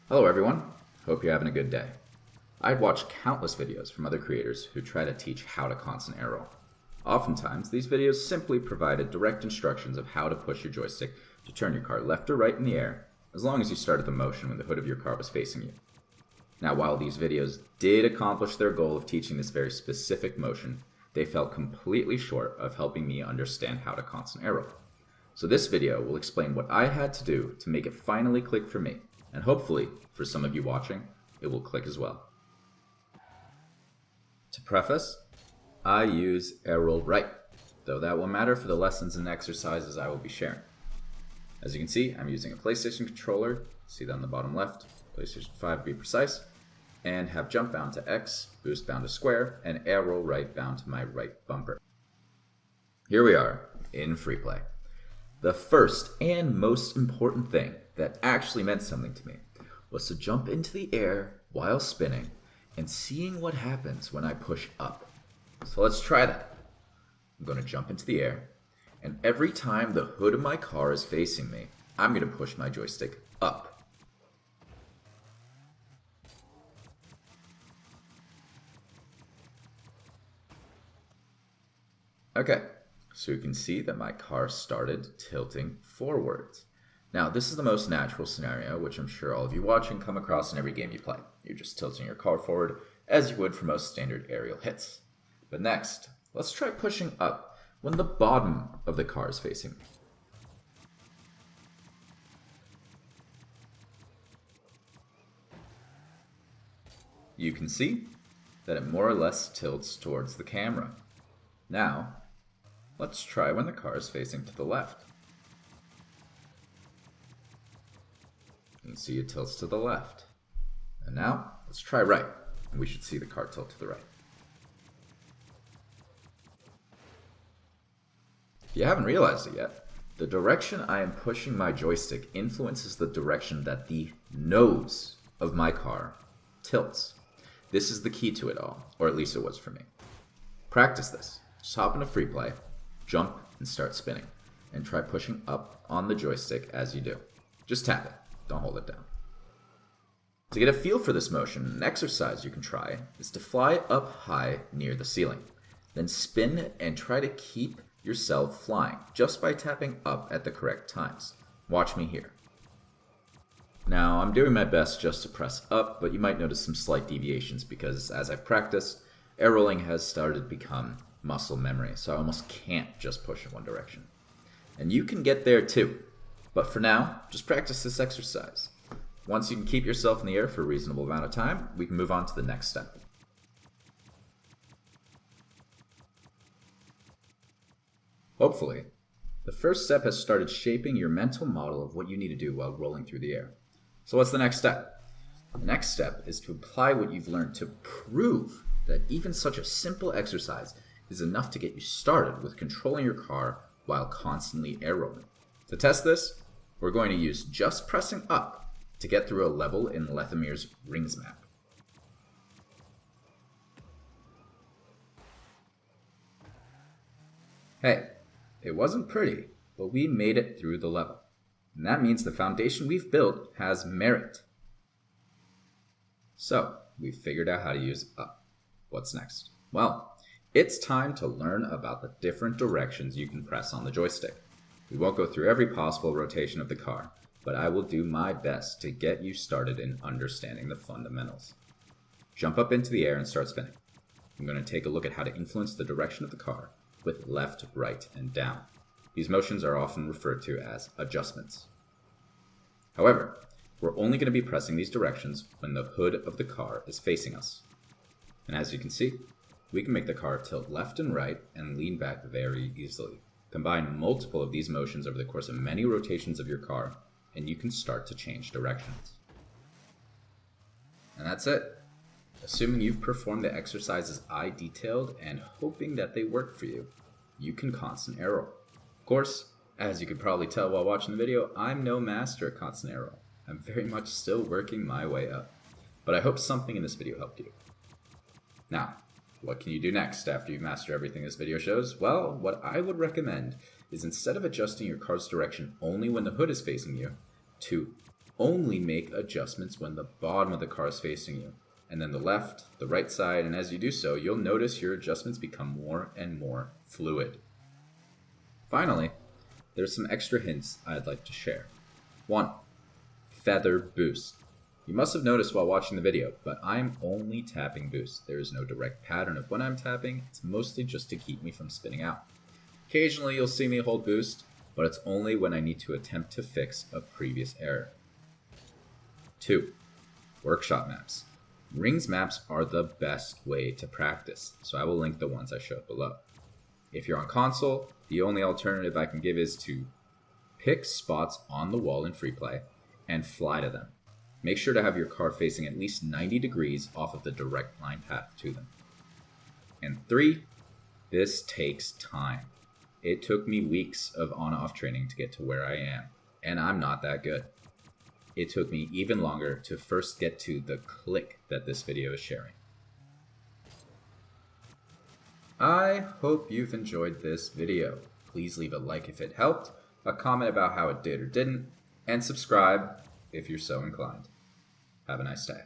Hello everyone, hope you're having a good day. I've watched countless videos from other creators who try to teach how to constant air. Oftentimes, these videos simply provided direct instructions of how to push your joystick to turn your car left or right in the air, as long as you started the motion when the hood of your car was facing you. Now, while these videos did accomplish their goal of teaching this very specific motion, they fell completely short of helping me understand how to constant air. So this video will explain what I had to do to make it finally click for me, and hopefully, for some of you watching, it will click as well. To preface, I use air roll right, though that will matter for the lessons and exercises I will be sharing. As you can see, I'm using a PlayStation controller, see that on the bottom left, PlayStation 5 to be precise, and have jump bound to X, boost bound to square, and air roll right bound to my right bumper. Here we are, in free play. The first and most important thing that actually meant something to me was to jump into the air while spinning and seeing what happens when I push up. So let's try that. I'm going to jump into the air, and every time the hood of my car is facing me, I'm going to push my joystick up. Okay, so you can see that my car started tilting forwards. Now, this is the most natural scenario, which I'm sure all of you watching come across in every game you play. You're just tilting your car forward, as you would for most standard aerial hits. But next, let's try pushing up when the bottom of the car is facing me. You can see that it more or less tilts towards the camera. Now, let's try when the car is facing to the left. You can see it tilts to the left. And now, let's try right, and we should see the car tilt to the right. If you haven't realized it yet, the direction I am pushing my joystick influences the direction that the nose of my car tilts. This is the key to it all, or at least it was for me. Practice this. Just hop into free play, jump, and start spinning, and try pushing up on the joystick as you do. Just tap it, don't hold it down. To get a feel for this motion, an exercise you can try is to fly up high near the ceiling, then spin and try to keep yourself flying just by tapping up at the correct times. Watch me here. Now, I'm doing my best just to press up, but you might notice some slight deviations because as I've practiced, air rolling has started to become muscle memory, so I almost can't just push in one direction. And you can get there too, but for now, just practice this exercise. Once you can keep yourself in the air for a reasonable amount of time, we can move on to the next step. Hopefully, the first step has started shaping your mental model of what you need to do while rolling through the air. So what's the next step? The next step is to apply what you've learned to prove that even such a simple exercise is enough to get you started with controlling your car while constantly air rolling. To test this, we're going to use just pressing up to get through a level in Lethamyr's rings map. Hey, it wasn't pretty, but we made it through the level. And that means the foundation we've built has merit. So, we've figured out how to use up. What's next? Well, it's time to learn about the different directions you can press on the joystick. We won't go through every possible rotation of the car, but I will do my best to get you started in understanding the fundamentals. Jump up into the air and start spinning. I'm going to take a look at how to influence the direction of the car with left, right, and down. These motions are often referred to as adjustments. However, we're only going to be pressing these directions when the hood of the car is facing us. And as you can see, we can make the car tilt left and right and lean back very easily. Combine multiple of these motions over the course of many rotations of your car, and you can start to change directions. And that's it. Assuming you've performed the exercises I detailed and hoping that they work for you, you can constant air roll. Of course, as you could probably tell while watching the video, I'm no master at constant air roll. I'm very much still working my way up. But I hope something in this video helped you. Now, what can you do next after you've mastered everything this video shows? Well, what I would recommend is instead of adjusting your car's direction only when the hood is facing you, to Only make adjustments when the bottom of the car is facing you, and then the left, the right side, and as you do so, you'll notice your adjustments become more and more fluid. Finally, there's some extra hints I'd like to share. 1. Feather boost. You must have noticed while watching the video, but I'm only tapping boost. There is no direct pattern of when I'm tapping, it's mostly just to keep me from spinning out. Occasionally you'll see me hold boost, but it's only when I need to attempt to fix a previous error. 2. Workshop maps. Rings maps are the best way to practice, so I will link the ones I showed below. If you're on console, the only alternative I can give is to pick spots on the wall in free play and fly to them. Make sure to have your car facing at least 90 degrees off of the direct line path to them. And 3, this takes time. It took me weeks of on-off training to get to where I am, and I'm not that good. It took me even longer to first get to the click that this video is sharing. I hope you've enjoyed this video. Please leave a like if it helped, a comment about how it did or didn't, and subscribe if you're so inclined. Have a nice day.